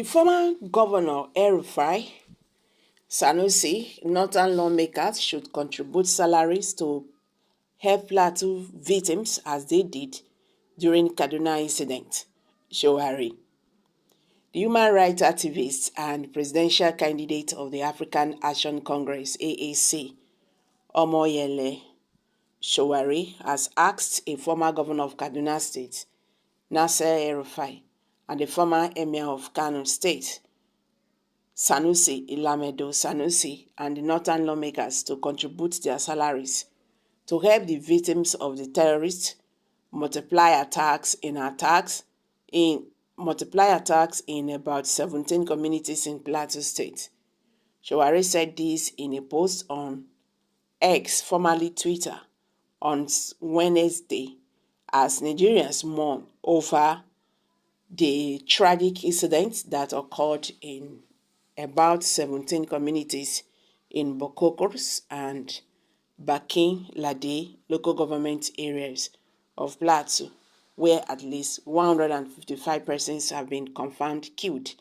The former governor El-Rufai, Sanusi, northern lawmakers should contribute salaries to help Plateau victims as they did during Kaduna incident. Showari. The human rights activist and presidential candidate of the African Action Congress (AAC), Omoyele Showari, has asked a former governor of Kaduna State, Nasser El-Rufai, and the former emir of Kano State, Sanusi Sanusi, and the northern lawmakers to contribute their salaries to help the victims of the terrorists multiply attacks in about 17 communities in Plateau State. Showari said this in a post on X, formerly Twitter, on Wednesday, as Nigerians mourn over the tragic incident that occurred in about 17 communities in Bokokos and Bakin Lade local government areas of Plateau, where at least 155 persons have been confirmed killed,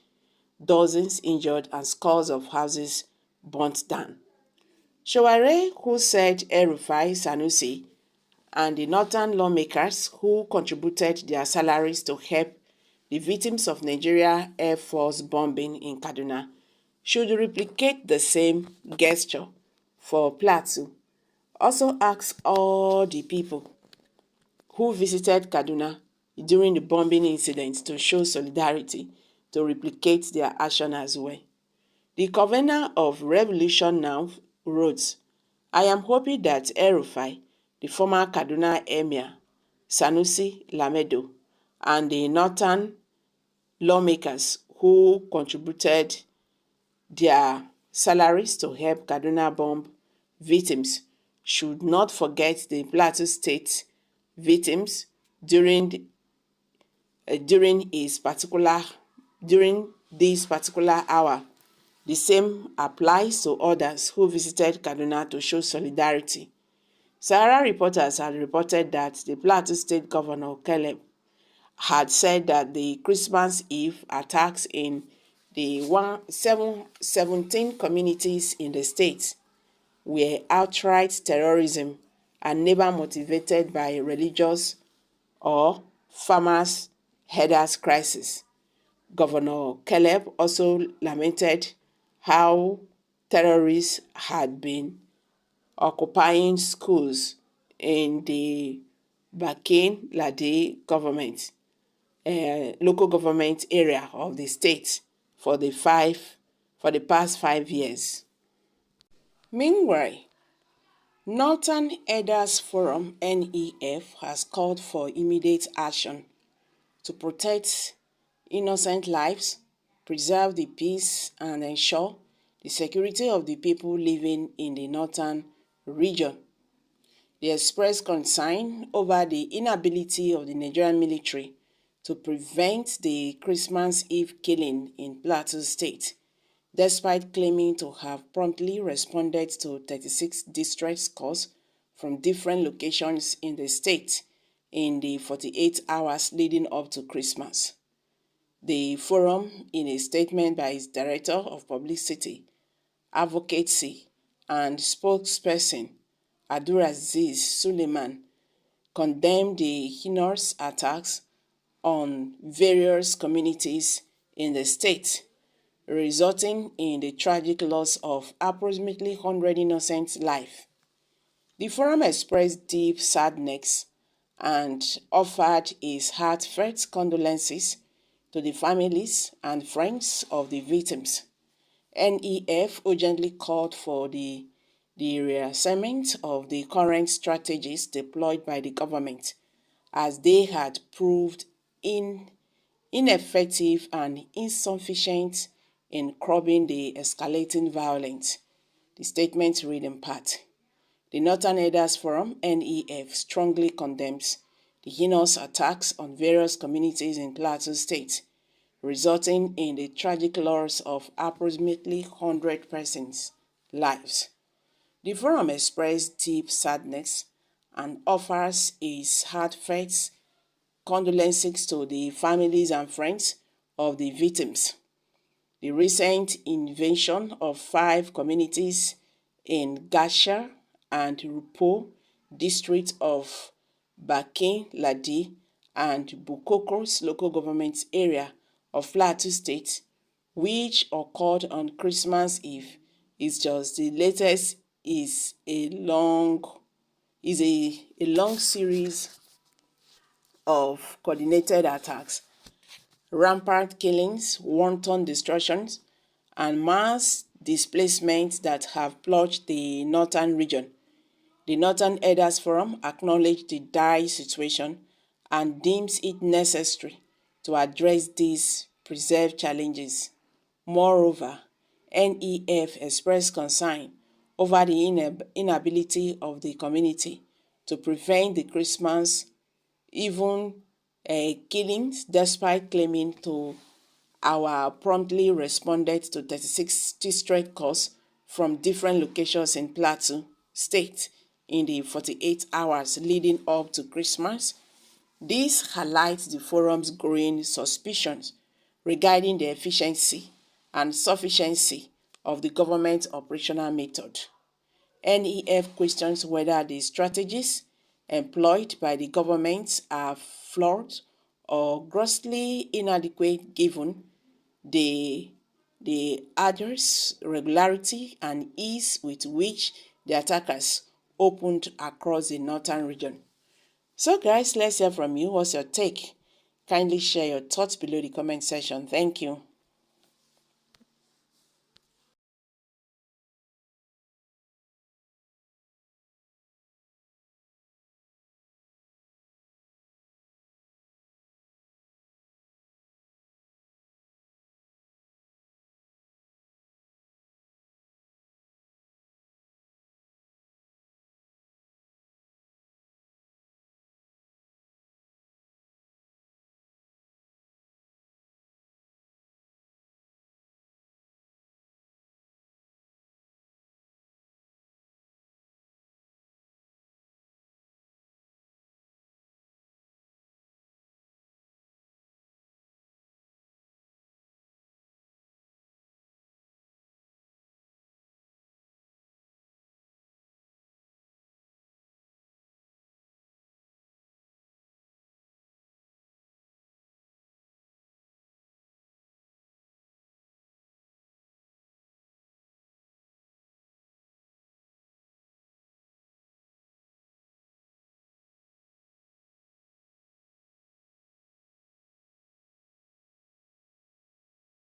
dozens injured, and scores of houses burnt down. Showare, who said El-Rufai, Sanusi, and the northern lawmakers who contributed their salaries to help the victims of Nigeria Air Force bombing in Kaduna should replicate the same gesture for Plateau. Also asked all the people who visited Kaduna during the bombing incident to show solidarity to replicate their action as well. The convener of Revolution Now wrote, "I am hoping that El-Rufai, the former Kaduna Emir, Sanusi Lamedo, and the northern lawmakers who contributed their salaries to help Kaduna bomb victims should not forget the Plateau State victims during this particular hour. The same applies to others who visited Kaduna to show solidarity." Sahara reporters had reported that the Plateau State Governor Caleb had said that the Christmas Eve attacks in the 17 communities in the state were outright terrorism and never motivated by religious or farmers' herders' crisis. Governor Caleb also lamented how terrorists had been occupying schools in the Bakin Lade local government area of the state for the past 5 years. Meanwhile, Northern Elders Forum (NEF) has called for immediate action to protect innocent lives, preserve the peace, and ensure the security of the people living in the northern region. They expressed concern over the inability of the Nigerian military to prevent the Christmas Eve killing in Plateau State, despite claiming to have promptly responded to 36 distress calls from different locations in the state in the 48 hours leading up to Christmas. The forum, in a statement by its Director of Publicity, Advocacy, and spokesperson, Abdulaziz Suleiman, condemned the heinous attacks on various communities in the state, resulting in the tragic loss of approximately 100 innocent lives. The forum expressed deep sadness and offered its heartfelt condolences to the families and friends of the victims. NEF urgently called for the reassessment of the current strategies deployed by the government, as they had proved ineffective and insufficient in curbing the escalating violence. The statement read in part, "The Northern Elders Forum (NEF) strongly condemns the heinous attacks on various communities in Plateau State, resulting in the tragic loss of approximately 100 persons' lives. The forum expressed deep sadness and offers its heartfelt condolences to the families and friends of the victims. the recent invasion of 5 communities in Gasha and Rupo district of Bakin Ladi and Bukokos local government area of Plateau State, which occurred on Christmas Eve, is just the latest is a long series of coordinated attacks, rampant killings, wanton destructions, and mass displacement that have plunged the northern region. The Northern Elders Forum acknowledged the dire situation and deems it necessary to address these preserved challenges. Moreover, NEF expressed concern over the inability of the community to prevent the Christmas even killings, despite claiming to our promptly responded to 36 distress calls from different locations in Plateau State in the 48 hours leading up to Christmas. This highlights the forum's growing suspicions regarding the efficiency and sufficiency of the government's operational method. NEF questions whether the strategies employed by the government are flawed or grossly inadequate given the arduous regularity and ease with which the attackers opened across the northern region. So guys, let's hear from you. What's your take? Kindly share your thoughts below the comment section. Thank you.